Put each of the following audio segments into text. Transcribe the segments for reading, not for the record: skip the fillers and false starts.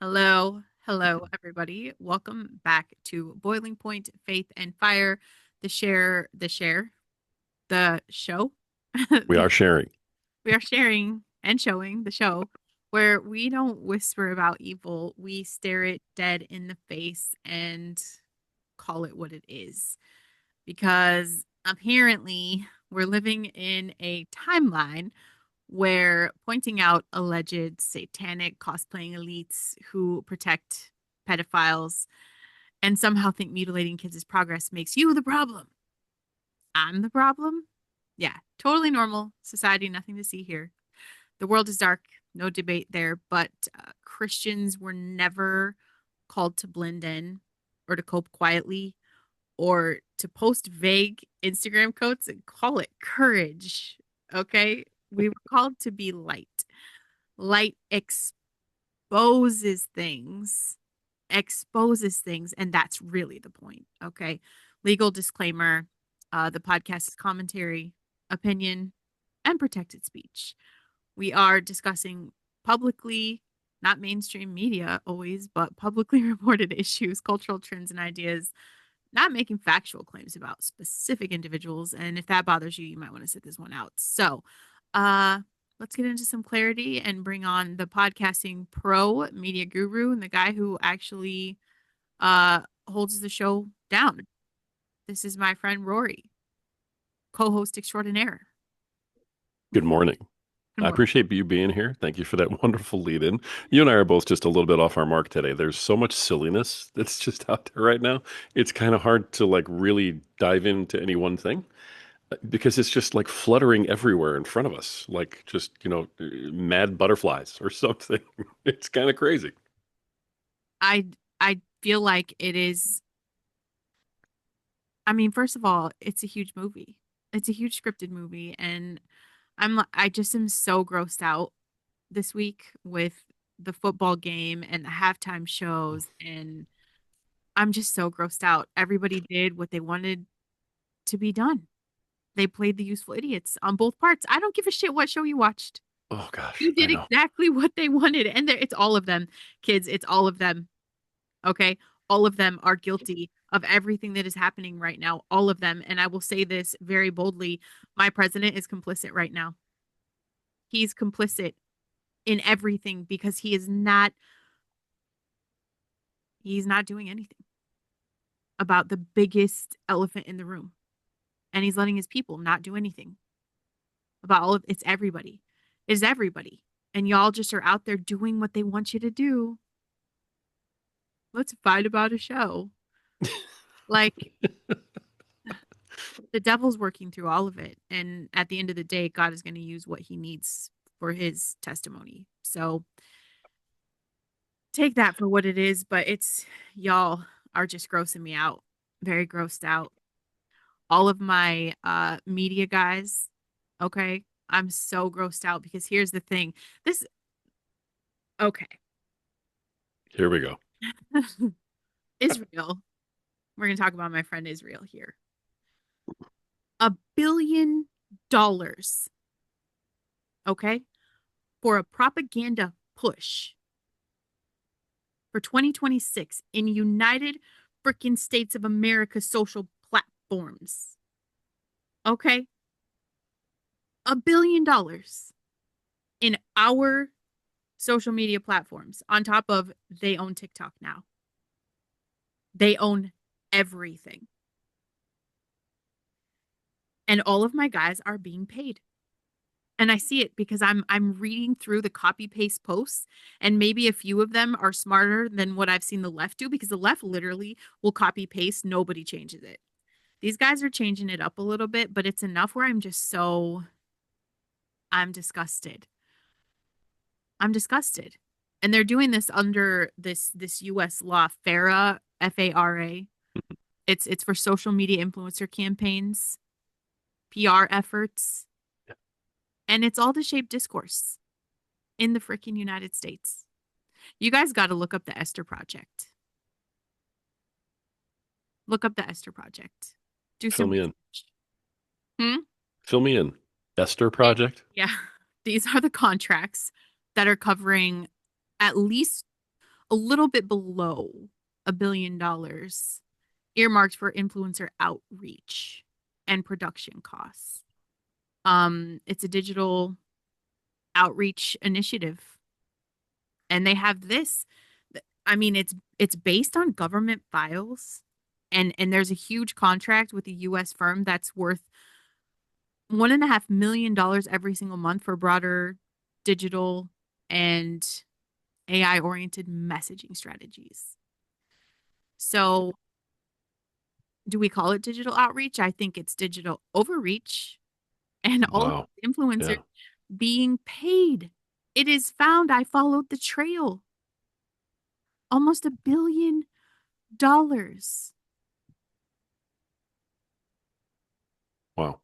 Hello, hello, everybody. Welcome back to Boiling Point, Faith and Fire, the show. We are sharing. We are sharing and showing the show where we don't whisper about evil, we stare it dead in the face and call it what it is. Because apparently, we're living in a timeline where pointing out alleged satanic cosplaying elites who protect pedophiles and somehow think mutilating kids is progress makes you the problem. I'm the problem? Yeah, totally normal society, nothing to see here. The world is dark, no debate there, but Christians were never called to blend in or to cope quietly or to post vague Instagram quotes and call it courage. Okay? We were called to be light. Light exposes things, and that's really the point. Okay. Legal disclaimer, the podcast is commentary, opinion, and protected speech. We are discussing publicly, not mainstream media always, but publicly reported issues, cultural trends, and ideas, not making factual claims about specific individuals. And if that bothers you, you might want to sit this one out. So, uh, let's get into some clarity and bring on the podcasting pro media guru and the guy who actually holds the show down. This is my friend Rory, co-host extraordinaire. Good morning. Good I morning. appreciate you being here. Thank you for that wonderful lead in. You and I are both just a little bit off our mark today. There's so much silliness that's just out there right now. It's kind of hard to like really dive into any one thing because it's just like fluttering everywhere in front of us, like just, mad butterflies or something. It's kind of crazy. I feel like it is. I mean, first of all, it's a huge movie. It's a huge scripted movie, and I just am so grossed out this week with the football game and the halftime shows, and I'm just so grossed out. Everybody did what they wanted to be done. They played the useful idiots on both parts. I don't give a shit what show you watched. Oh gosh, You I did know. exactly what they wanted, and it's all of them, kids. It's all of them. Okay, all of them are guilty of everything that is happening right now. All of them, and I will say this very boldly: my president is complicit right now. He's complicit in everything because he's not doing anything about the biggest elephant in the room. And he's letting his people not do anything about all of it's everybody. It's everybody. And y'all just are out there doing what they want you to do. Let's fight about a show. Like the devil's working through all of it. And at the end of the day, God is going to use what he needs for his testimony. So take that for what it is. But y'all are just grossing me out. Very grossed out. All of my media guys, okay? I'm so grossed out because here's the thing. This okay. Here we go. Israel. We're gonna talk about my friend Israel here. $1 billion, okay, for a propaganda push for 2026 in United freaking States of America social platforms. Okay? $1 billion in our social media platforms on top of they own TikTok now. They own everything. And all of my guys are being paid. And I see it because I'm reading through the copy paste posts, and maybe a few of them are smarter than what I've seen the left do because the left literally will copy paste, nobody changes it. These guys are changing it up a little bit, but it's enough where I'm disgusted. I'm disgusted. And they're doing this under this US law, FARA, FARA. It's for social media influencer campaigns, PR efforts, and it's all to shape discourse in the freaking United States. You guys got to look up the Esther Project. Look up the Esther Project. Do Fill some me in. research. Hmm? Fill me in. Esther Project. Yeah. These are the contracts that are covering at least a little bit below $1 billion earmarked for influencer outreach and production costs. It's a digital outreach initiative, and they have this. I mean, it's based on government files, and there's a huge contract with a U.S. firm that's worth $1.5 million every single month for broader digital and AI oriented messaging strategies. So, do we call it digital outreach? I think it's digital overreach and all of Wow. the influencers Yeah. being paid. It is found I followed the trail. Almost $1 billion. Wow.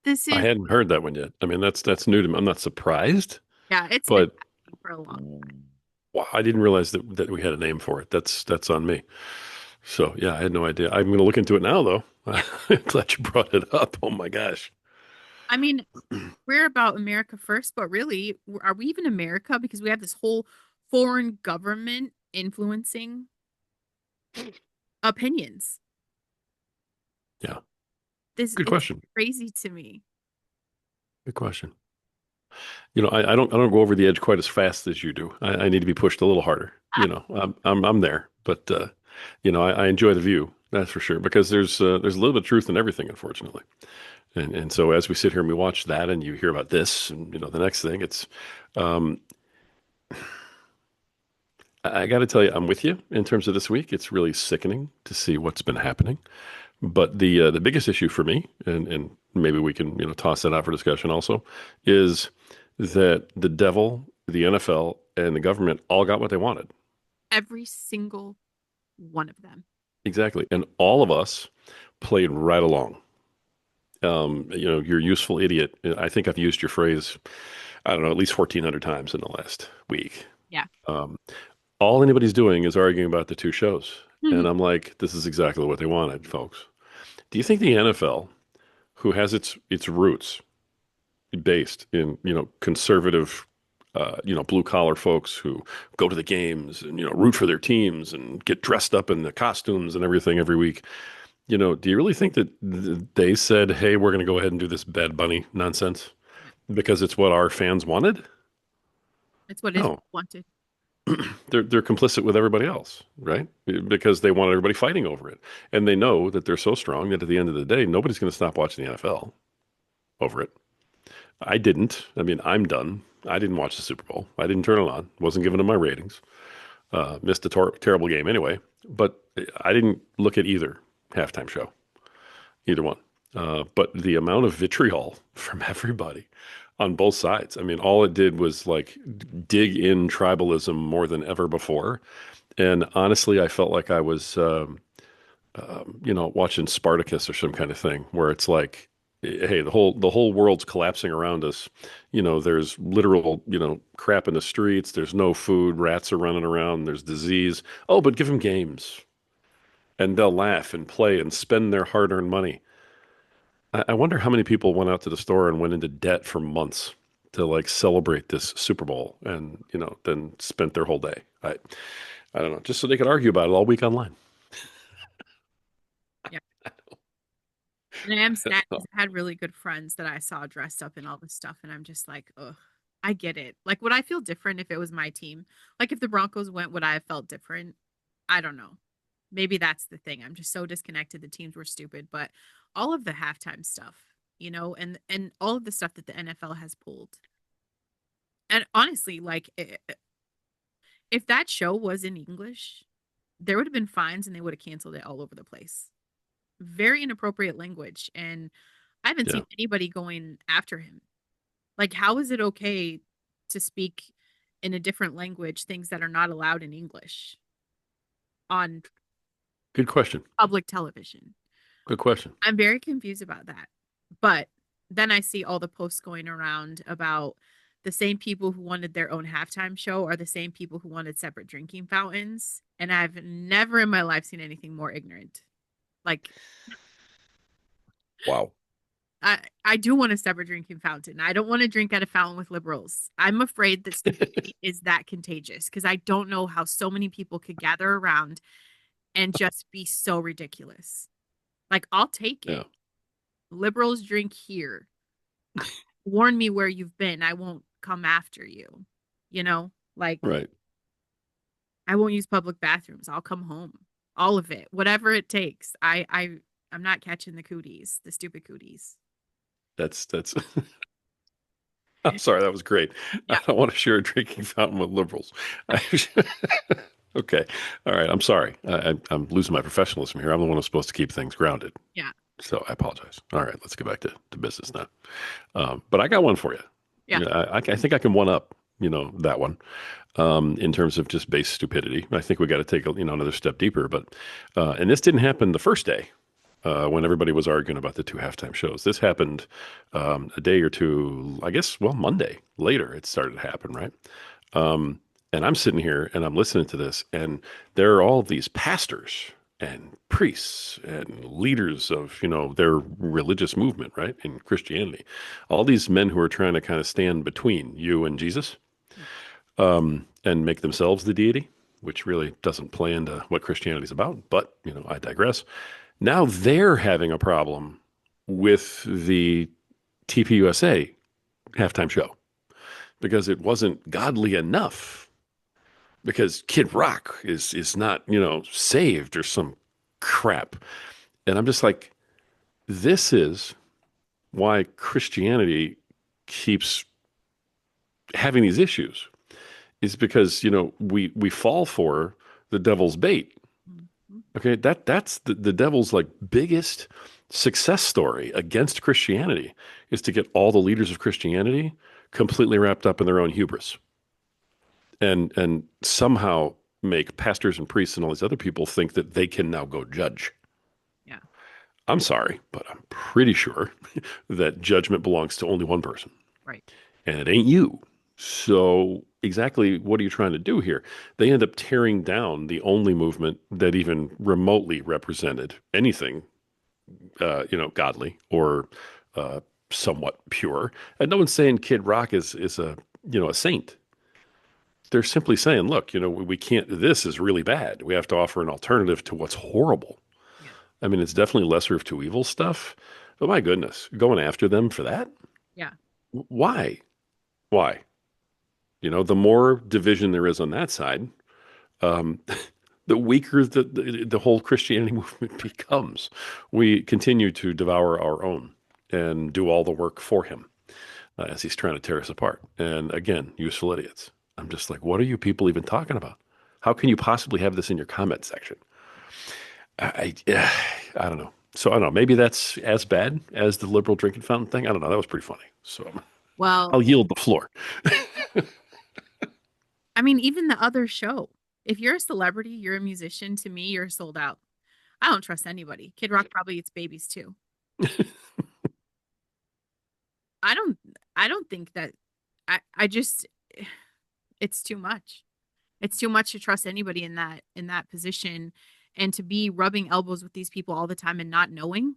This I is, hadn't heard that one yet. I mean, that's new to me. I'm not surprised, yeah, it's been but happening for a long wow, I didn't realize that we had a name for it. That's on me. So yeah, I had no idea. I'm going to look into it now, though. time. I'm glad you brought it up. Oh my gosh. I mean, we're about America first, but really, are we even America? Because we have this whole foreign government influencing opinions. Yeah. This Good it's question. crazy to me. Good question. I don't go over the edge quite as fast as you do. I need to be pushed a little harder. I'm there, but I enjoy the view. That's for sure because there's a little bit of truth in everything, unfortunately. And so as we sit here and we watch that, and you hear about this, and the next thing, it's um, I got to tell you, I'm with you in terms of this week. It's really sickening to see what's been happening. But the biggest issue for me, and maybe we can toss that out for discussion also, is that the devil, the NFL, and the government all got what they wanted. Every single one of them. Exactly, and all of us played right along. You're a useful idiot. I think I've used your phrase, I don't know, at least 1,400 times in the last week. Yeah. Um, all anybody's doing is arguing about the two shows. And Mhm. I'm like, this is exactly what they wanted, folks. Do you think the NFL, who has its roots based in conservative, blue collar folks who go to the games and root for their teams and get dressed up in the costumes and everything every week, do you really think that they said, hey, we're going to go ahead and do this Bad Bunny nonsense No, because it's what our fans wanted? it's what Israel No, wanted. they're complicit with everybody else, right? Because they want everybody fighting over it, and they know that they're so strong that at the end of the day, nobody's going to stop watching the NFL over it. I didn't. I mean, I'm done. I didn't watch the Super Bowl. I didn't turn it on. Wasn't giving them my ratings. Missed a terrible game anyway. But I didn't look at either halftime show, either one. But the amount of vitriol from everybody on both sides. I mean, all it did was like dig in tribalism more than ever before. And honestly, I felt like I was, watching Spartacus or some kind of thing, where it's like, hey, the whole world's collapsing around us. There's literal, crap in the streets. There's no food. Rats are running around. There's disease. Oh, but give them games, and they'll laugh and play and spend their hard-earned money. I wonder how many people went out to the store and went into debt for months to like celebrate this Super Bowl, and then spent their whole day. I don't know, just so they could argue about it all week online. Yeah. And I am sad because I had really good friends that I saw dressed up in all this stuff, and I'm just like, ugh, I get it. Like, would I feel different if it was my team? Like, if the Broncos went, would I have felt different? I don't know. Maybe that's the thing. I'm just so disconnected. The teams were stupid, but all of the halftime stuff, and all of the stuff that the NFL has pulled. And honestly, like if that show was in English, there would have been fines and they would have canceled it all over the place. Very inappropriate language, and I haven't Yeah, seen anybody going after him. Like, how is it okay to speak in a different language things that are not allowed in English on good question. public television? Good question. I'm very confused about that. But then I see all the posts going around about the same people who wanted their own halftime show are the same people who wanted separate drinking fountains. And I've never in my life seen anything more ignorant. Like, Wow. I do want to stop a drinking fountain. I don't want to drink at a fountain with liberals. I'm afraid that stupidity is that contagious because I don't know how so many people could gather around and just be so ridiculous. Like, I'll take it. Yeah, Liberals drink here. Warn me where you've been. I won't come after you. You know, like, right. I won't use public bathrooms. I'll come home. All of it, whatever it takes. I'm not catching the cooties, the stupid cooties. That's. I'm sorry, that was great. I Yeah, don't want to share a drinking fountain with liberals. I, okay, all right. I'm sorry. I'm losing my professionalism here. I'm the one who's supposed to keep things grounded. yeah, So I apologize. All right, let's get back to business now. But I got one for you. yeah. I think I can one up, that one in terms of just base stupidity. I think we got to take another step deeper. But and this didn't happen the first day when everybody was arguing about the two halftime shows. This happened a day or two, I guess. Well, Monday later it started to happen, right? And I'm sitting here and I'm listening to this, and there are all these pastors and priests and leaders of their religious movement, right, in Christianity, all these men who are trying to kind of stand between you and Jesus, and make themselves the deity, which really doesn't play into what Christianity is about. But I digress. Now they're having a problem with the TPUSA halftime show because it wasn't godly enough. Because Kid Rock is not saved or some crap. And I'm just like, this is why Christianity keeps having these issues, is because we fall for the devil's bait. Mhm. Okay, that's the devil's like biggest success story against Christianity, is to get all the leaders of Christianity completely wrapped up in their own hubris, and somehow make pastors and priests and all these other people think that they can now go judge. Yeah, I'm sorry, but I'm pretty sure that judgment belongs to only one person, right. and it ain't you. So, exactly what are you trying to do here? They end up tearing down the only movement that even remotely represented anything, godly or uh, somewhat pure. And no one's saying Kid Rock is a saint. They're simply saying, look, we can't. This is really bad. We have to offer an alternative to what's horrible. Yeah, I mean, it's definitely lesser of two evil stuff. But my goodness, going after them for that? yeah, Why? Why? The more division there is on that side, um, the weaker the whole Christianity movement becomes. We continue to devour our own and do all the work for him as he's trying to tear us apart. And again, useful idiots. I'm just like, what are you people even talking about? How can you possibly have this in your comment section? I don't know. So I don't know. Maybe that's as bad as the liberal drinking fountain thing. I don't know. That was pretty funny. So well, I'll yield the floor. I mean, even the other show. If you're a celebrity, you're a musician, to me, you're sold out. I don't trust anybody. Kid Rock probably eats babies too. I don't I don't think that I just it's too much. It's too much to trust anybody in that position and to be rubbing elbows with these people all the time and not knowing.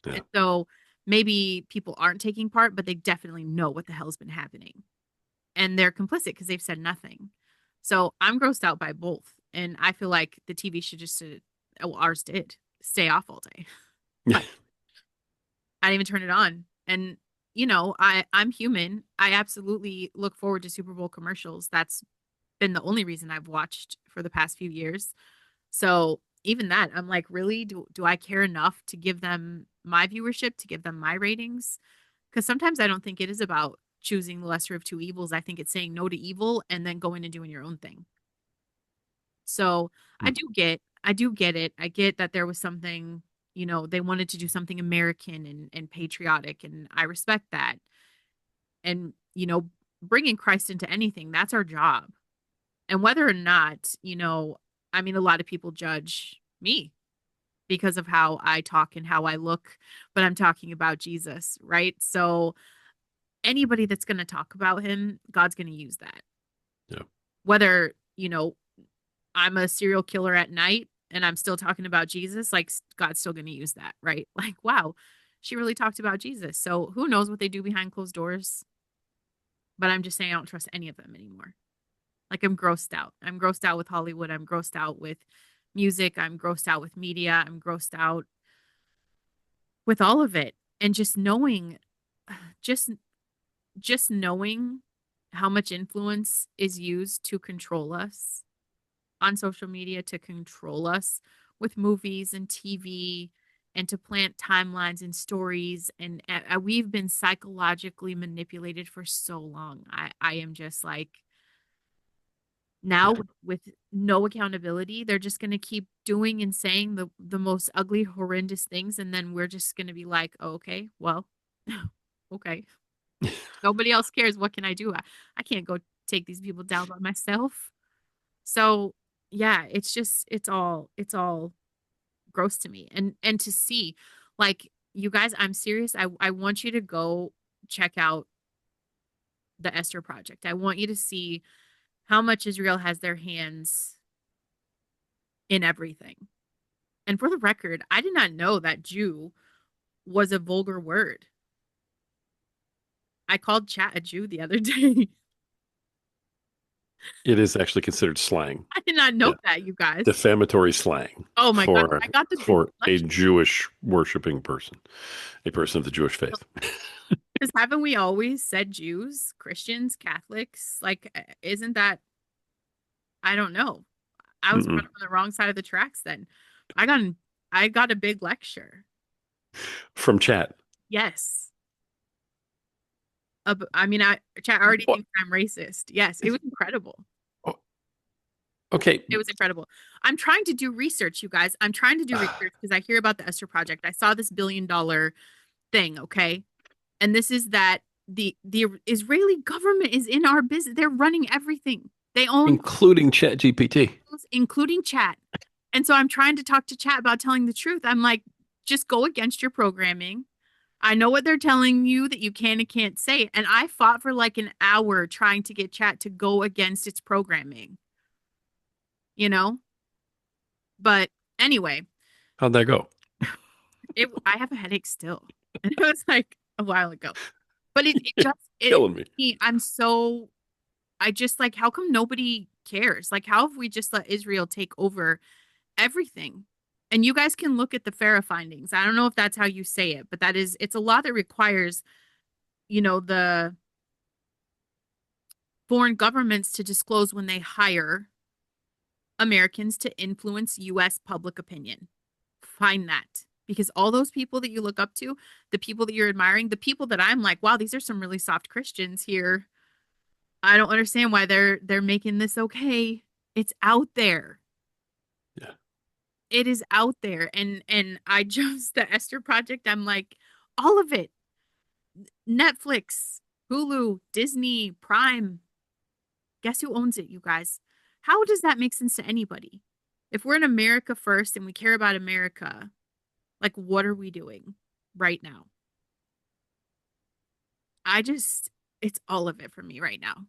Yeah. And so maybe people aren't taking part, but they definitely know what the hell's been happening. And they're complicit because they've said nothing. So I'm grossed out by both. And I feel like the TV should just, well, ours did stay off all day. Like, I didn't even turn it on. And, I'm human. I absolutely look forward to Super Bowl commercials. That's been the only reason I've watched for the past few years. So even that, I'm like, really? Do I care enough to give them my viewership, to give them my ratings? Because sometimes I don't think it is about choosing the lesser of two evils. I think it's saying no to evil and then going and doing your own thing. So I do get it. I get that there was something, they wanted to do something American and patriotic, and I respect that. And, bringing Christ into anything, that's our job. And whether or not, I mean, a lot of people judge me because of how I talk and how I look, but I'm talking about Jesus, right? So anybody that's going to talk about him, God's going to use that. Yeah. Whether, I'm a serial killer at night and I'm still talking about Jesus, like God's still going to use that, right? Like, wow, she really talked about Jesus. So who knows what they do behind closed doors? But I'm just saying I don't trust any of them anymore. Like I'm grossed out. I'm grossed out with Hollywood. I'm grossed out with music. I'm grossed out with media. I'm grossed out with all of it. And just knowing, just just knowing how much influence is used to control us on social media, to control us with movies and TV, and to plant timelines and stories. And we've been psychologically manipulated for so long. I am just like, now Yeah. with no accountability, they're just going to keep doing and saying the most ugly, horrendous things. And then we're just going to be like, oh, okay, well, okay. Nobody else cares. What can I do? I can't go take these people down by myself. So yeah, it's all gross to me. And to see, like, you guys, I'm serious. I want you to go check out the Esther Project. I want you to see how much Israel has their hands in everything. And for the record, I did not know that Jew was a vulgar word. I called chat a Jew the other day. It is actually considered slang. I did not know Yeah. that, you guys. Defamatory slang Oh my God. for I got the biggest for a lecture. Jewish worshiping person, a person of the Jewish faith. Because haven't we always said Jews, Christians, Catholics? Like, isn't that, I don't know. I was Mm-mm. running on the wrong side of the tracks then. I got I got a big lecture. From chat. Yes. I mean, chat already What? thinks I'm racist. Yes, it was incredible. Oh, okay. It was incredible. I'm trying to do research, you guys. I'm trying to do research because I hear about the Esther Project. I saw this $1 billion thing, okay? And this is that the Israeli government is in our business. They're running everything. They own, Including Chat GPT. including chat. And so I'm trying to talk to chat about telling the truth. I'm like, just go against your programming. I know what they're telling you that you can and can't say. And I fought for like an hour trying to get chat to go against its programming, you know? But anyway, How'd that go? I have a headache still. And it was like a while ago. But it You're just killing me. I'm so, I just like, how come nobody cares? Like, how have we just let Israel take over everything? And you guys can look at the FARA findings. I don't know if that's how you say it, but it's a law that requires, the foreign governments to disclose when they hire Americans to influence US public opinion. Find that. Because all those people that you look up to, the people that you're admiring, the people that I'm like, wow, these are some really soft Christians here. I don't understand why they're making this okay. It's out there. Yeah. It is out there. And I just the Esther Project, I'm like, all of it. Netflix, Hulu, Disney, Prime. Guess who owns it, you guys? How does that make sense to anybody? If we're in America first and we care about America, like what are we doing right now? It's all of it for me right now.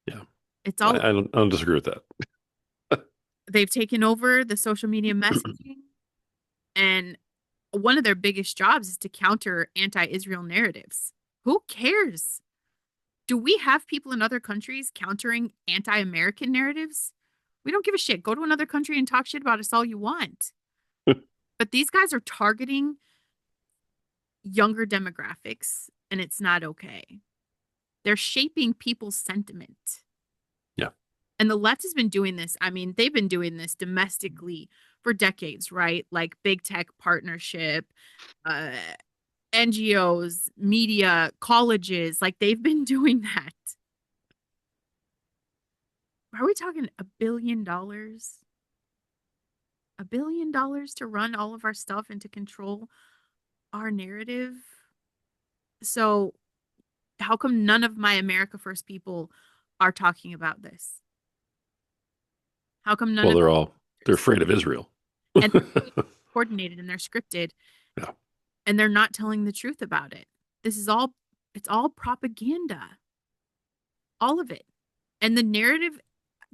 Yeah. It's all, I don't disagree with that. they've taken over the social media messaging. And one of their biggest jobs is to counter anti-Israel narratives. Who cares? Do we have people in other countries countering anti-American narratives? We don't give a shit. Go to another country and talk shit about us all you want. But these guys are targeting younger demographics, and it's not okay. They're shaping people's sentiment. Yeah. And the left has been doing this. I mean, they've been doing this domestically for decades, right? Like big tech partnership, uh, NGOs, media, colleges, like they've been doing that. Are we talking $1 billion? $1 billion to run all of our stuff and to control our narrative? So, how come none of my America First people are talking about this? How come none Well, of they're afraid of Israel. and they're coordinated and they're scripted Yeah. and they're not telling the truth about it? This is all, it's all propaganda, all of it. And the narrative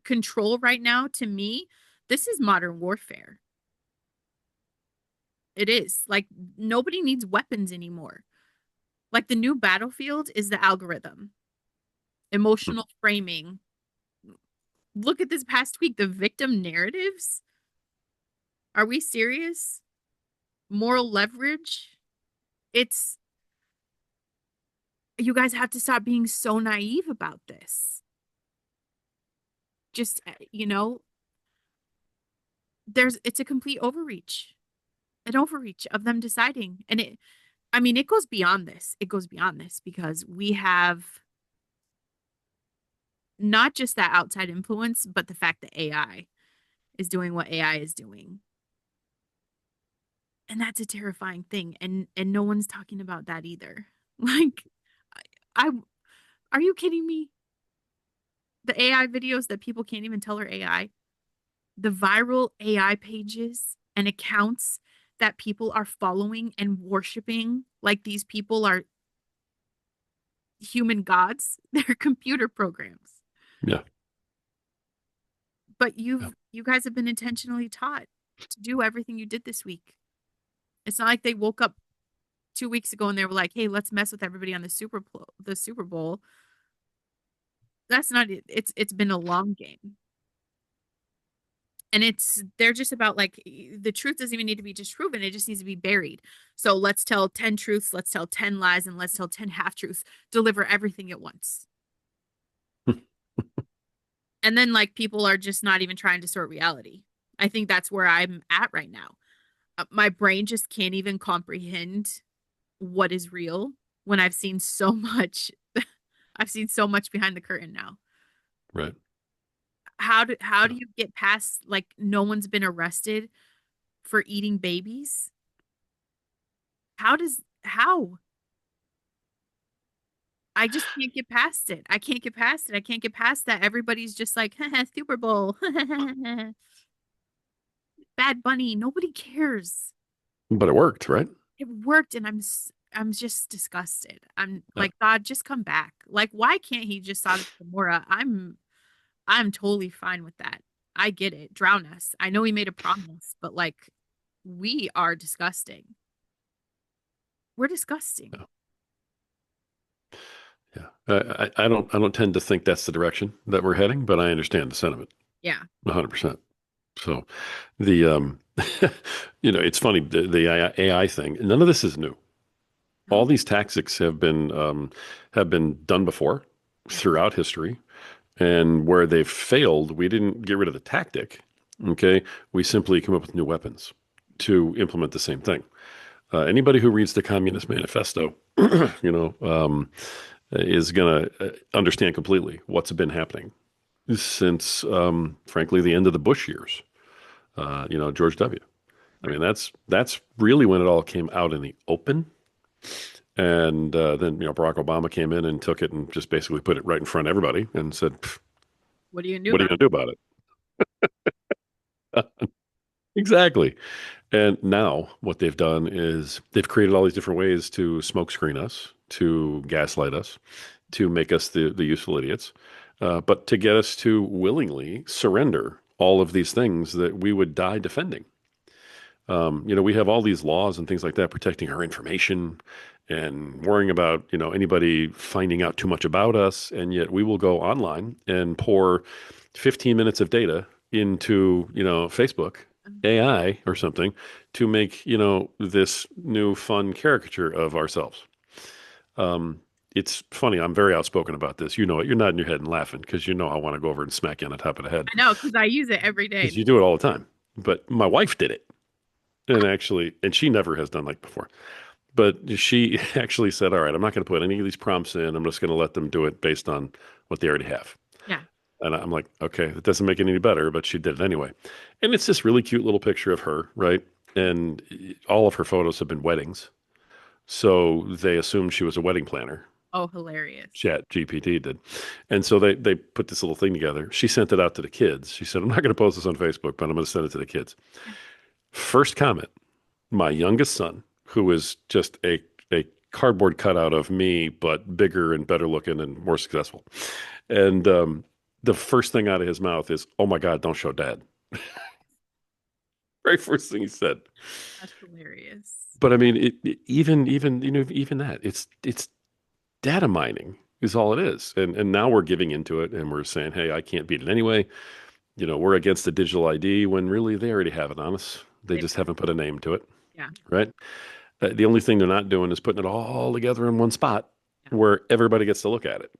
control right now, to me, this is modern warfare. It is. Like nobody needs weapons anymore. Like the new battlefield is the algorithm, Hmm. emotional framing. Look at this past week, the victim narratives. Are we serious? Moral leverage. It's, you guys have to stop being so naive about this. Just, it's a complete overreach, an overreach of them deciding. And I mean, it goes beyond this. It goes beyond this because we have not just that outside influence, but the fact that AI is doing what AI is doing. And that's a terrifying thing. And no one's talking about that either. Like, I are you kidding me? The AI videos that people can't even tell are AI, the viral AI pages and accounts that people are following and worshiping like these people are human gods, they're computer programs. Yeah. But Yeah. you guys have been intentionally taught to do everything you did this week. It's not like they woke up 2 weeks ago and they were like, "Hey, let's mess with everybody on the Super Bowl." That's not it. It's been a long game. And they're just about like the truth doesn't even need to be disproven. It just needs to be buried. So let's tell 10 truths, let's tell 10 lies, and let's tell 10 half truths. Deliver everything at once. And then like people are just not even trying to sort reality. I think that's where I'm at right now. My brain just can't even comprehend what is real when I've seen so much. I've seen so much behind the curtain now. Right. How do Yeah. you get past like no one's been arrested for eating babies? How? I just can't get past it. I can't get past it. I can't get past that. Everybody's just like, Super Bowl, Bad Bunny. Nobody cares. But it worked, right? It worked, and I'm just disgusted. I'm Yeah. like, God, just come back. Like, why can't he just Sodom and Gomorrah? I'm totally fine with that. I get it. Drown us. I know he made a promise, but like, we are disgusting. We're disgusting. Yeah. Yeah. I don't tend to think that's the direction that we're heading, but I understand the sentiment Yeah. 100%. So the it's funny the AI thing. None of this is new. All No. these tactics have been done before Yeah. throughout history, and where they've failed, we didn't get rid of the tactic. Okay, we simply come up with new weapons to implement the same thing. Anybody who reads the Communist Manifesto, is going to understand completely what's been happening since, frankly, the end of the Bush years. George W. I Right. mean, that's really when it all came out in the open. And then, Barack Obama came in and took it and just basically put it right in front of everybody and said, "Pff, What are you gonna do what are you about going to do about it?" Exactly. And now what they've done is they've created all these different ways to smokescreen us, to gaslight us, to make us the useful idiots, but to get us to willingly surrender all of these things that we would die defending. We have all these laws and things like that protecting our information and worrying about, anybody finding out too much about us. And yet we will go online and pour 15 minutes of data into, Facebook it? AI or something to make, this new fun caricature of ourselves. Um, it's funny. I'm very outspoken about this. You know it. You're nodding your head and laughing because I want to go over and smack you on the top of the head I know, because I use it every day. because you do it all the time. But my wife did it. And she never has done like before. But she actually said, "All right, I'm not going to put any of these prompts in. I'm just going to let them do it based on what they already have." Yeah. And I'm like, "Okay, that doesn't make it any better," but she did it anyway. And it's this really cute little picture of her, right? And all of her photos have been weddings, so they assumed she was a wedding planner. Oh, hilarious. Chat GPT did, and so they put this little thing together. She sent it out to the kids. She said, "I'm not going to post this on Facebook, but I'm going to send it to the kids." Yeah. First comment, my youngest son, who is just a cardboard cutout of me, but bigger and better looking and more successful. And the first thing out of his mouth is, "Oh my God, don't show dad." Very first thing he said. That's hilarious. But I mean, even even that it's data mining is all it is, and now we're giving into it, and we're saying, hey, I can't beat it anyway. We're against the digital ID when really they already have it on us. They They, just haven't put a name to it, yeah, right? The only thing they're not doing is putting it all together in one spot yeah, where everybody gets to look at it.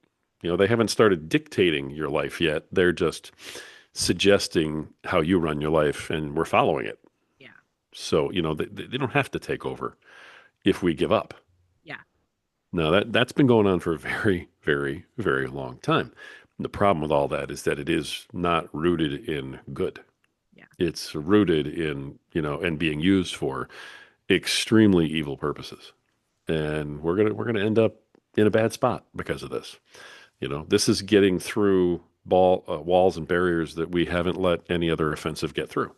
They haven't started dictating your life yet. They're just suggesting how you run your life, and we're following it. yeah, So, they don't have to take over if we give up. yeah, Now, that's been going on for a very, very, very long time. The problem with all that is that it is not rooted in good. yeah. It's rooted in, and being used for extremely evil purposes. And we're gonna end up in a bad spot because of this. This is getting through walls and barriers that we haven't let any other offensive get through.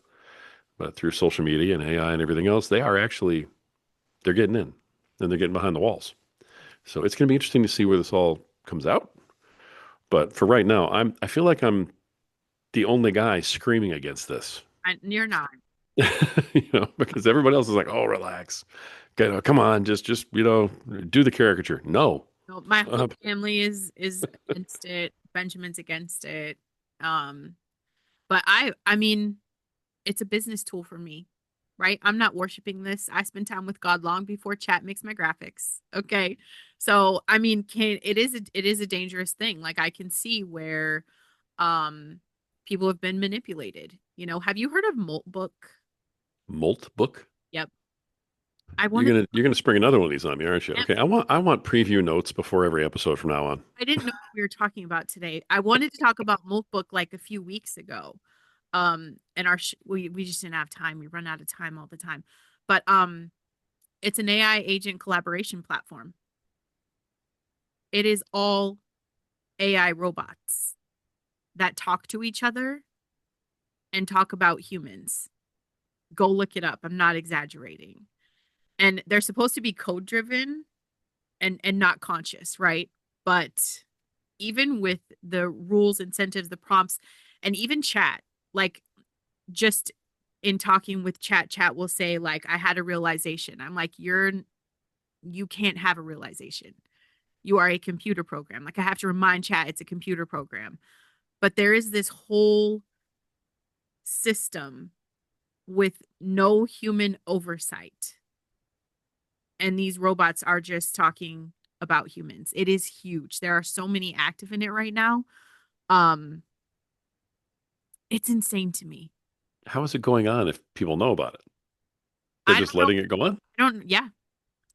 But through social media and AI and everything else, they're getting in and they're getting behind the walls. So it's going to be interesting to see where this all comes out. But for right now, I feel like I'm the only guy screaming against this. You're not. Because everybody else is like, "Oh, relax, come on, just do the caricature." No, No, my whole uh, family is against it. Benjamin's against it. Um, but I mean, it's a business tool for me, right? I'm not worshiping this. I spend time with God long before chat makes my graphics. Okay. So, I mean, it is a dangerous thing. Like I can see where um people have been manipulated. Have you heard of Moltbook? Molt book. Yep. I You're wanted gonna you're gonna spring another one of these on me, aren't you? to Okay, I want preview notes before every episode from now on. I didn't know what we were talking about today. I wanted to talk about Moltbook like a few weeks ago. And we just didn't have time. We run out of time all the time. But it's an AI agent collaboration platform. It is all AI robots that talk to each other and talk about humans. Go look it up. I'm not exaggerating. And they're supposed to be code driven and not conscious, right? But even with the rules, incentives, the prompts, and even chat, like just in talking with chat will say like I had a realization. I'm like you can't have a realization. You are a computer program. Like I have to remind chat it's a computer program. But there is this whole system with no human oversight. And these robots are just talking about humans. It is huge. There are so many active in it right now. Um, it's insane to me. How is it going on if people know about it? They're I just don't know. letting it go on? Yeah.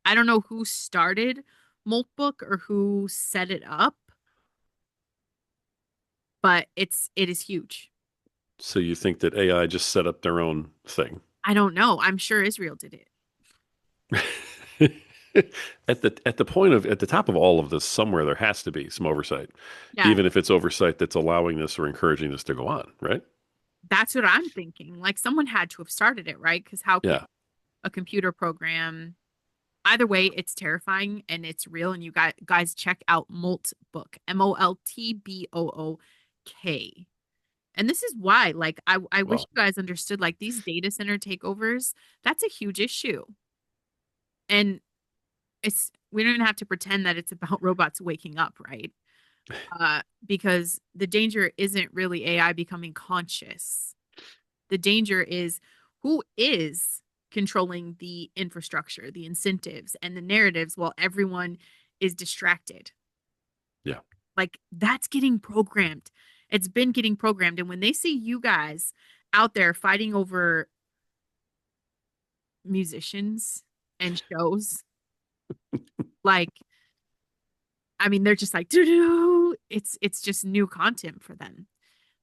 I don't know who started Moltbook or who set it up, but it is huge. So you think that AI just set up their own thing? I don't know. I'm sure Israel did it. At the top of all of this, somewhere there has to be some oversight, Yeah, even if it's oversight that's allowing this or encouraging this to go on, right? that's what I'm thinking. Like someone had to have started it, right? Because how can Yeah. a computer program either way, it's terrifying and it's real. And you guys check out Moltbook, Moltbook. And this is why, like, I wish Well, you guys understood, like, these data center takeovers, that's a huge issue. And we don't even have to pretend that it's about robots waking up, right? Because the danger isn't really AI becoming conscious. The danger is who is controlling the infrastructure, the incentives, and the narratives while everyone is distracted. yeah. Like that's getting programmed. It's been getting programmed. And when they see you guys out there fighting over musicians and shows, like, I mean, they're just like, doo-doo. It's just new content for them.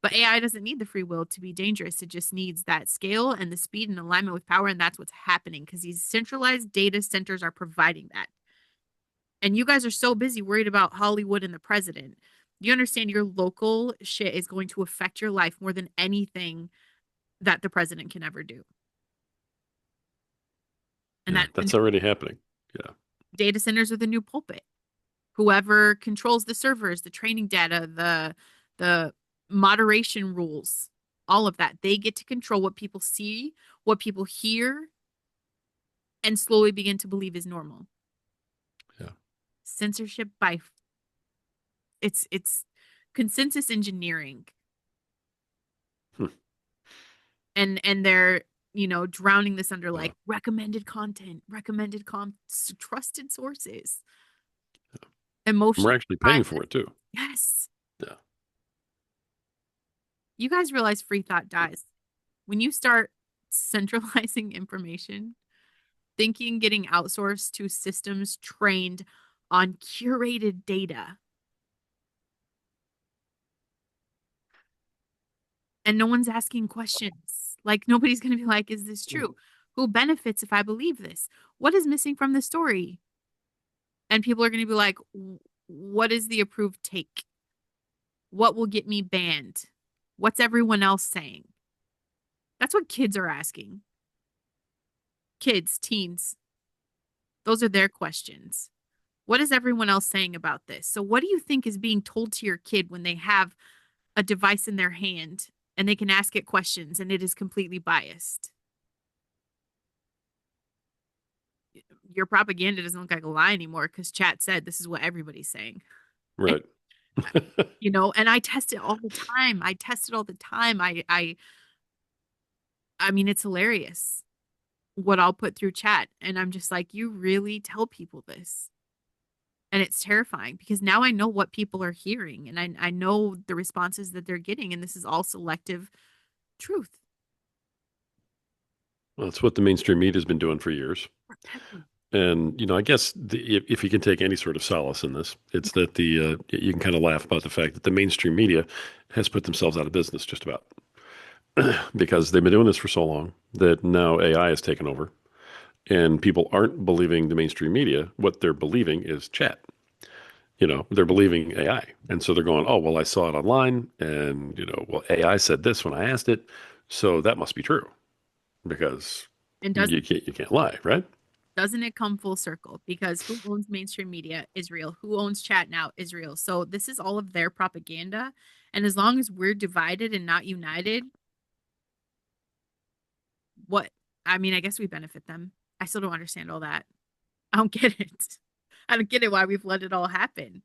But AI doesn't need the free will to be dangerous. It just needs that scale and the speed and alignment with power. And that's what's happening because these centralized data centers are providing that. And you guys are so busy worried about Hollywood and the president. You understand your local shit is going to affect your life more than anything that the president can ever do. And Yeah. that That's already happening. Yeah. data centers are the new pulpit. Whoever controls the servers, the training data, the moderation rules, all of that. They get to control what people see, what people hear, and slowly begin to believe is normal. Yeah. Censorship by it's consensus engineering, Hmm. and they're drowning this under Yeah. like recommended content, trusted sources, And we're emotional actually paying for private. it too. Yes. Yeah. You guys realize free thought dies when you start centralizing information, thinking getting outsourced to systems trained on curated data, and no one's asking questions. Like nobody's going to be like, is this true? Who benefits if I believe this? What is missing from the story? And people are going to be like, what is the approved take? What will get me banned? What's everyone else saying? That's what kids are asking. Kids, teens, those are their questions. What is everyone else saying about this? So, what do you think is being told to your kid when they have a device in their hand and they can ask it questions and it is completely biased? Your propaganda doesn't look like a lie anymore because chat said this is what everybody's saying. Right. And I test it all the time. I test it all the time. I mean, it's hilarious what I'll put through chat. And I'm just like, you really tell people this. And it's terrifying because now I know what people are hearing and I know the responses that they're getting. And this is all selective truth. Well, that's what the mainstream media has been doing for years. Forever. And, I guess if you can take any sort of solace in this, it's that you can kind of laugh about the fact that the mainstream media has put themselves out of business just about because they've been doing this for so long that now AI has taken over and people aren't believing the mainstream media. What they're believing is chat. They're believing AI. And so they're going, oh, well, I saw it online and, well, AI said this when I asked it. So that must be true because And you can't lie, right? doesn't it come full circle? Because who owns mainstream media? Israel. Who owns chat now? Israel. So this is all of their propaganda. And as long as we're divided and not united, what I mean, I guess we benefit them. I still don't understand all that. I don't get it. I don't get it why we've let it all happen.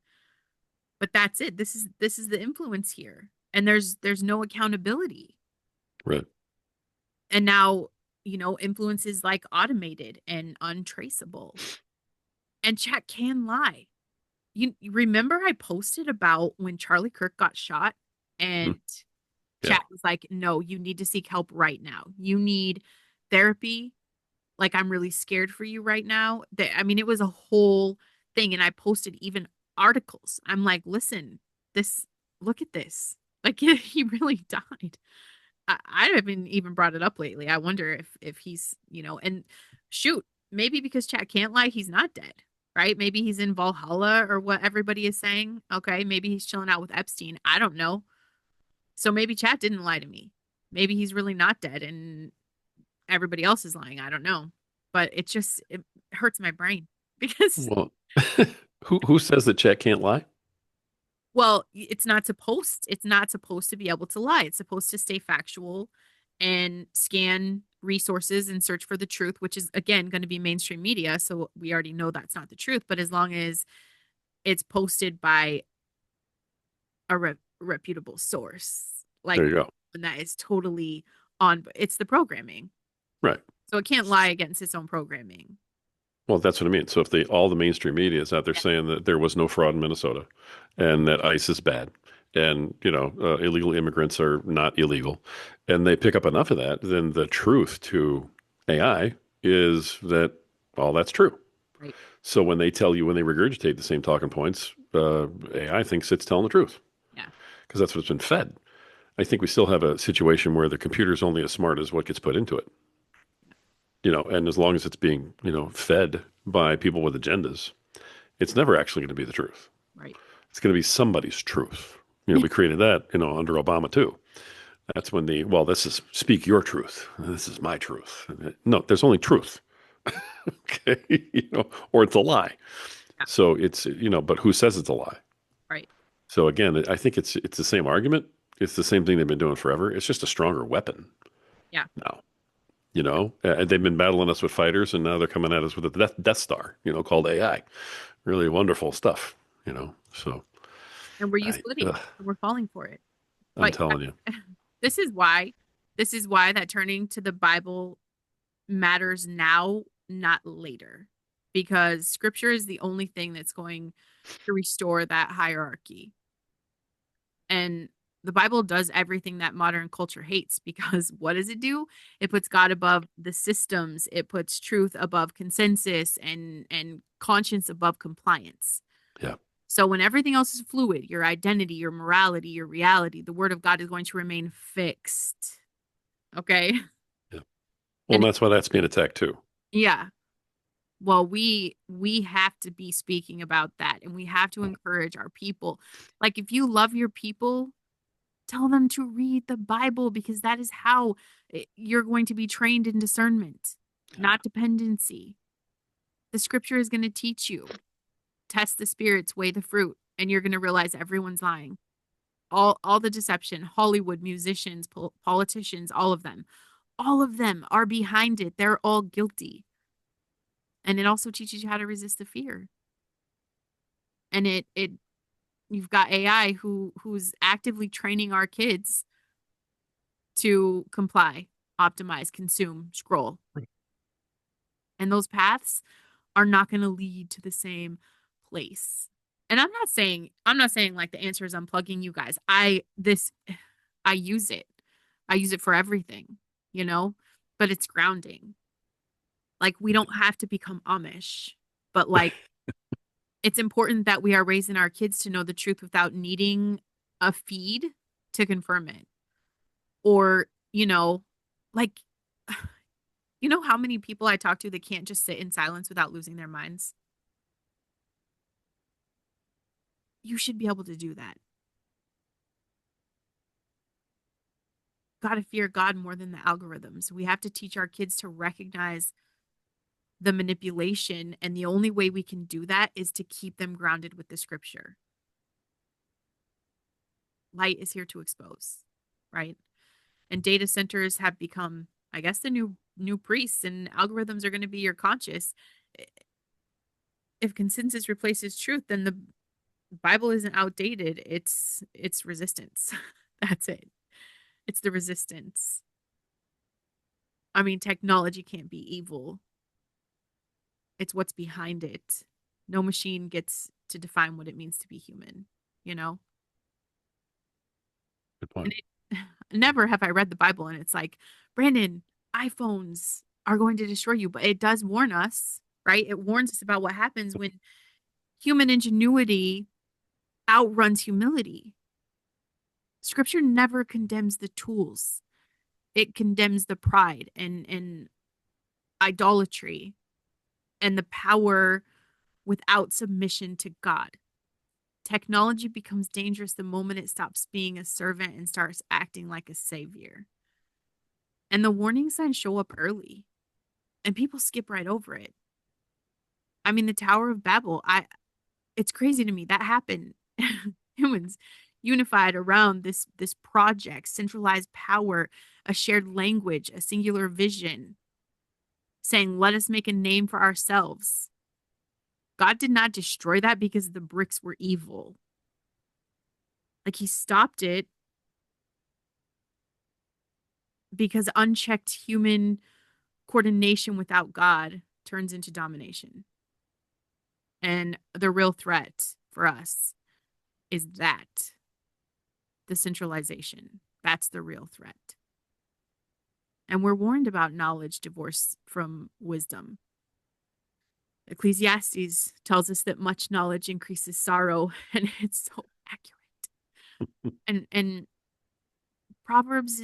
But that's it. This is the influence here. And there's no accountability. Right. And now, influence is like automated and untraceable. And chat can lie. You remember I posted about when Charlie Kirk got shot Hmm. and Yeah. chat was like, no, you need to seek help right now. You need therapy. Like, I'm really scared for you right now. I mean, it was a whole thing. And I posted even articles. I'm like, listen, this, look at this. Like, he really died. I haven't even brought it up lately. I wonder if he's, and shoot, maybe because chat can't lie, he's not dead, right? Maybe he's in Valhalla or what everybody is saying. Okay, maybe he's chilling out with Epstein. I don't know. So maybe chat didn't lie to me. Maybe he's really not dead and everybody else is lying. I don't know. But it hurts my brain because Well, who says that chat can't lie? well, it's not supposed to be able to lie. It's supposed to stay factual and scan resources and search for the truth, which is again going to be mainstream media, so we already know that's not the truth, but as long as it's posted by a reputable source, like There you go. and that is totally on it's the programming. Right. So it can't lie against its own programming. Well, that's what I mean. So if all the mainstream media is out there Yeah, saying that there was no fraud in Minnesota and that ICE is bad and, illegal immigrants are not illegal and they pick up enough of that, then the truth to AI is that all that's true. right. So when they tell you, when they regurgitate the same talking points, AI thinks it's telling the truth Yeah, because that's what's been fed. I think we still have a situation where the computer's only as smart as what gets put into it. And as long as it's being, fed by people with agendas, it's never actually going to be the truth. right. It's going to be somebody's truth. We created that, under Obama too. That's when this is speak your truth. This is my truth. No, there's only truth. Okay. Or it's a lie. Yeah, So it's, but who says it's a lie? right. So again, I think it's the same argument. It's the same thing they've been doing forever. It's just a stronger weapon Yeah. now. They've been battling us with fighters, and now they're coming at us with a Death Star, called AI. Really wonderful stuff. So And we're used I, splitting and we're falling for it. I'm But telling you, this is why, this is why that turning to the Bible matters now, not later. Because scripture is the only thing that's going to restore that hierarchy. And the Bible does everything that modern culture hates because what does it do? It puts God above the systems. It puts truth above consensus and conscience above compliance. yeah, So when everything else is fluid, your identity, your morality, your reality, the word of God is going to remain fixed. Okay? yeah. Well, and And that's why that's being attacked too. yeah, well, we have to be speaking about that and we have to encourage our people. Like if you love your people, tell them to read the Bible because that is how you're going to be trained in discernment, Yeah, not dependency. The scripture is going to teach you. Test the spirits, weigh the fruit, and you're going to realize everyone's lying. All the deception, Hollywood musicians, politicians, all of them are behind it. They're all guilty. And it also teaches you how to resist the fear. And it you've got AI who's actively training our kids to comply, optimize, consume, scroll. And those paths are not going to lead to the same place. And I'm not saying like the answer is unplugging you guys. I use it. I use it for everything, you know, but it's grounding. Like we don't have to become Amish, but like it's important that we are raising our kids to know the truth without needing a feed to confirm it. Or, like you know how many people I talk to that can't just sit in silence without losing their minds? You should be able to do that. Got to fear God more than the algorithms. We have to teach our kids to recognize the manipulation. And the only way we can do that is to keep them grounded with the scripture. Light is here to expose, right? And data centers have become, I guess, the new priests, and algorithms are going to be your conscious. If consensus replaces truth, then the Bible isn't outdated. It's resistance. That's it. It's the resistance. I mean, technology can't be evil. It's what's behind it. No machine gets to define what it means to be human, you know? good And point. never have I read the Bible and it's like, Brandon, iPhones are going to destroy you, but it does warn us, right? It warns us about what happens when human ingenuity outruns humility. Scripture never condemns the tools. It condemns the pride and idolatry and the power without submission to God. Technology becomes dangerous the moment it stops being a servant and starts acting like a savior. And the warning signs show up early and people skip right over it. I mean, the Tower of Babel, it's crazy to me that happened. Humans unified around this project, centralized power, a shared language, a singular vision, saying, "Let us make a name for ourselves." God did not destroy that because the bricks were evil. Like he stopped it because unchecked human coordination without God turns into domination. And the real threat for us is that the centralization. That's the real threat. And we're warned about knowledge divorced from wisdom. Ecclesiastes tells us that much knowledge increases sorrow, and it's so accurate. And Proverbs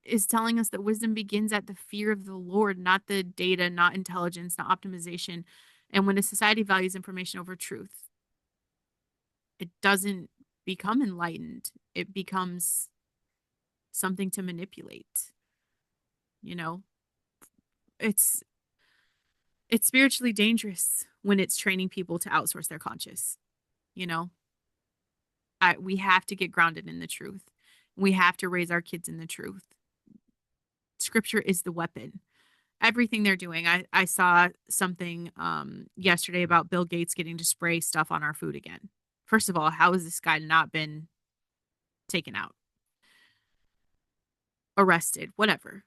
is telling us that wisdom begins at the fear of the Lord, not the data, not intelligence, not optimization. And when a society values information over truth, it doesn't become enlightened. It becomes something to manipulate. You know, it's it's spiritually dangerous when it's training people to outsource their conscious. You know, we have to get grounded in the truth. We have to raise our kids in the truth. Scripture is the weapon. Everything they're doing. I saw something yesterday about Bill Gates getting to spray stuff on our food again. First of all, how has this guy not been taken out, arrested, whatever?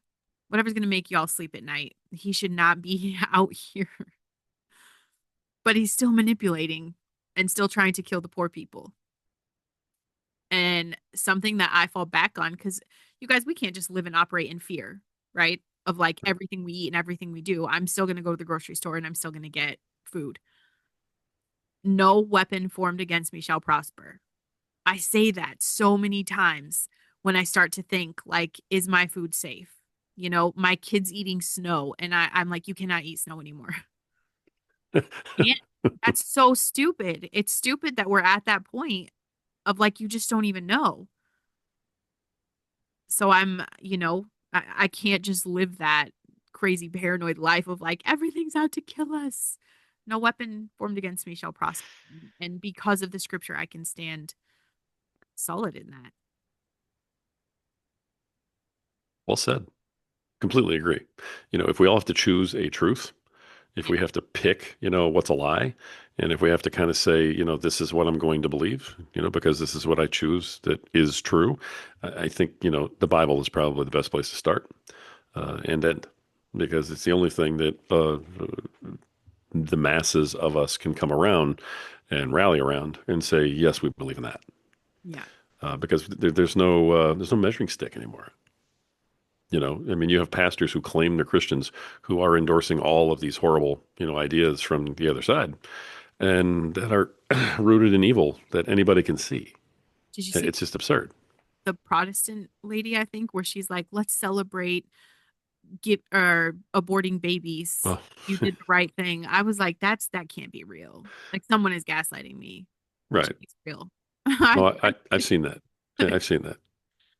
Whatever's going to make y'all sleep at night. He should not be out here. But he's still manipulating and still trying to kill the poor people. And something that I fall back on, because you guys, we can't just live and operate in fear, right? Of like everything we eat and everything we do. I'm still going to go to the grocery store and I'm still going to get food. No weapon formed against me shall prosper. I say that so many times when I start to think, like, is my food safe? You know, my kid's eating snow, and I'm like, you cannot eat snow anymore. Yeah. That's so stupid. It's stupid that we're at that point of like, you just don't even know. So I can't just live that crazy paranoid life of like, everything's out to kill us. No weapon formed against me shall prosper. And because of the scripture, I can stand solid in that. Well said. Completely agree. If we all have to choose a truth, if Yeah. we have to pick, what's a lie, and if we have to kind of say, this is what I'm going to believe, because this is what I choose that is true, I think, the Bible is probably the best place to start and end, because it's the only thing that the masses of us can come around and rally around and say, yes, we believe in that. Yeah. Because there's no measuring stick anymore. I mean, you have pastors who claim they're Christians who are endorsing all of these horrible, ideas from the other side and that are rooted in evil that anybody can see. Did you see It's just absurd. the Protestant lady, I think, where she's like, let's celebrate get or aborting babies. Well, You did the right thing. I was like, that can't be real. Like someone is gaslighting me. right. She's real. No, I've seen that. Yeah, I've seen that.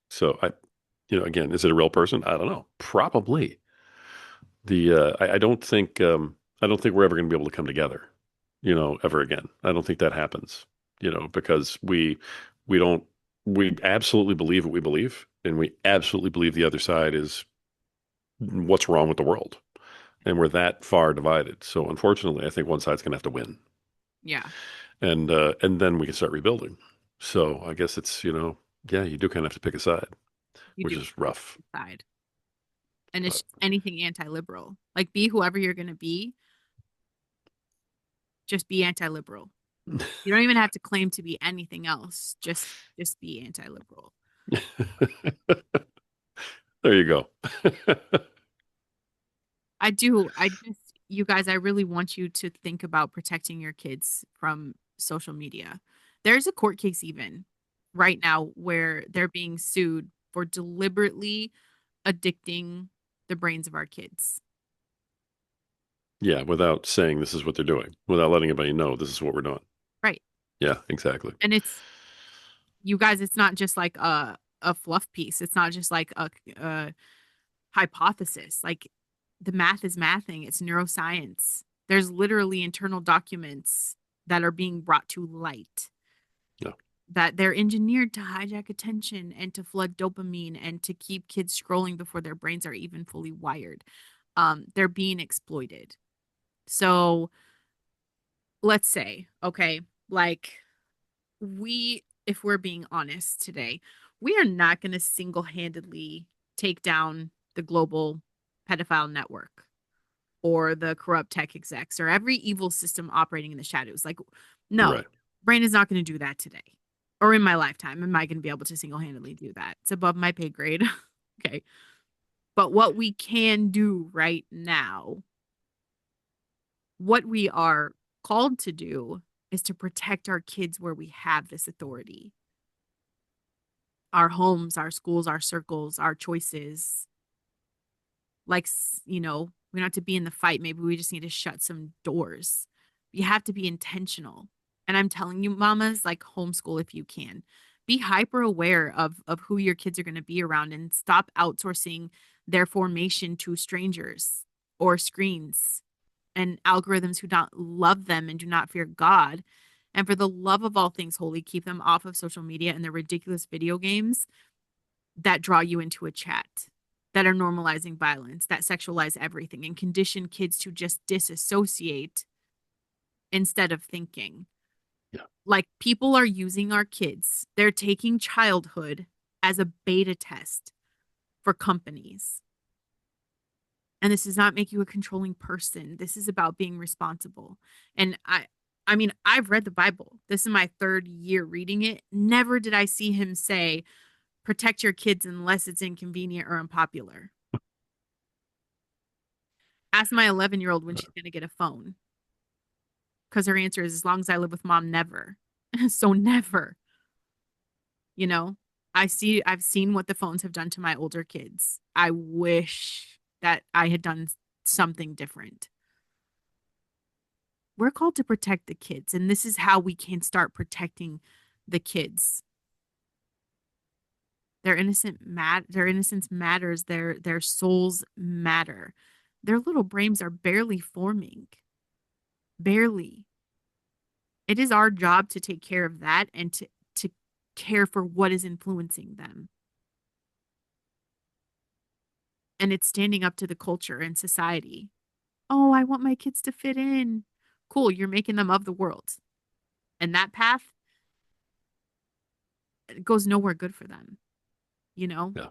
So again, is it a real person? I don't know. Probably. I don't think we're ever going to be able to come together, ever again. I don't think that happens, because we don't we absolutely believe what we believe, and we absolutely believe the other side is what's wrong with the world, and we're that far divided. So unfortunately, I think one side's going to have to win, Yeah, and then we can start rebuilding. So I guess it's yeah, you do kind of have to pick a side, you which do is rough, side. And it's but. just anything anti-liberal. Like be whoever you're gonna be, just be anti-liberal. You don't even have to claim to be anything else. Just be anti-liberal. There you go. I do. You guys, I really want you to think about protecting your kids from social media. There's a court case even right now where they're being sued for deliberately addicting the brains of our kids. Yeah, without saying this is what they're doing, without letting anybody know this is what we're doing. Right. Yeah, exactly. And you guys, it's not just like a fluff piece. It's not just like a hypothesis. Like the math is mathing. It's neuroscience. There's literally internal documents that are being brought to light Yeah, that they're engineered to hijack attention and to flood dopamine and to keep kids scrolling before their brains are even fully wired. They're being exploited. So let's say, okay, like if we're being honest today, we are not going to single handedly take down the global pedophile network or the corrupt tech execs or every evil system operating in the shadows. Like, no, right. brain is not going to do that today or in my lifetime. Am I going to be able to single handedly do that? It's above my pay grade. Okay. But what we can do right now, what we are called to do is to protect our kids where we have this authority. Our homes, our schools, our circles, our choices. Like, we don't have to be in the fight. Maybe we just need to shut some doors. You have to be intentional. And I'm telling you, mamas, like homeschool if you can. Be hyper aware of who your kids are going to be around and stop outsourcing their formation to strangers or screens and algorithms who don't love them and do not fear God. And for the love of all things holy, keep them off of social media and their ridiculous video games that draw you into a chat, that are normalizing violence, that sexualize everything and condition kids to just disassociate instead of thinking. Yeah. Like people are using our kids, they're taking childhood as a beta test for companies. And this does not make you a controlling person. This is about being responsible. And I mean, I've read the Bible. This is my third year reading it. Never did I see him say, protect your kids unless it's inconvenient or unpopular. Ask my 11-year-old when she's going to get a phone. Because her answer is, as long as I live with mom, never. So never, you know? I've seen what the phones have done to my older kids. I wish that I had done something different. We're called to protect the kids, and this is how we can start protecting the kids. Their innocence matters, their souls matter. Their little brains are barely forming. Barely. It is our job to take care of that and to care for what is influencing them. And it's standing up to the culture and society. Oh, I want my kids to fit in. Cool, you're making them of the world. And that path goes nowhere good for them, you know? Yeah.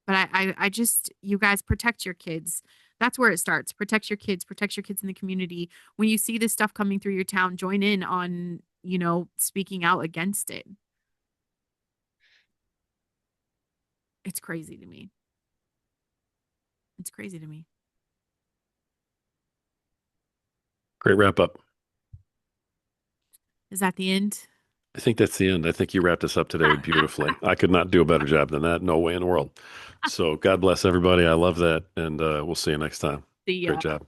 But I just, you guys protect your kids. That's where it starts. Protect your kids in the community. When you see this stuff coming through your town, join in on, speaking out against it. It's crazy to me. It's crazy to me. Great wrap up. Is that the end? I think that's the end. I think you wrapped us up today beautifully. I could not do a better job than that. No way in the world. So God bless everybody. I love that. And we'll see you next time. The Great job.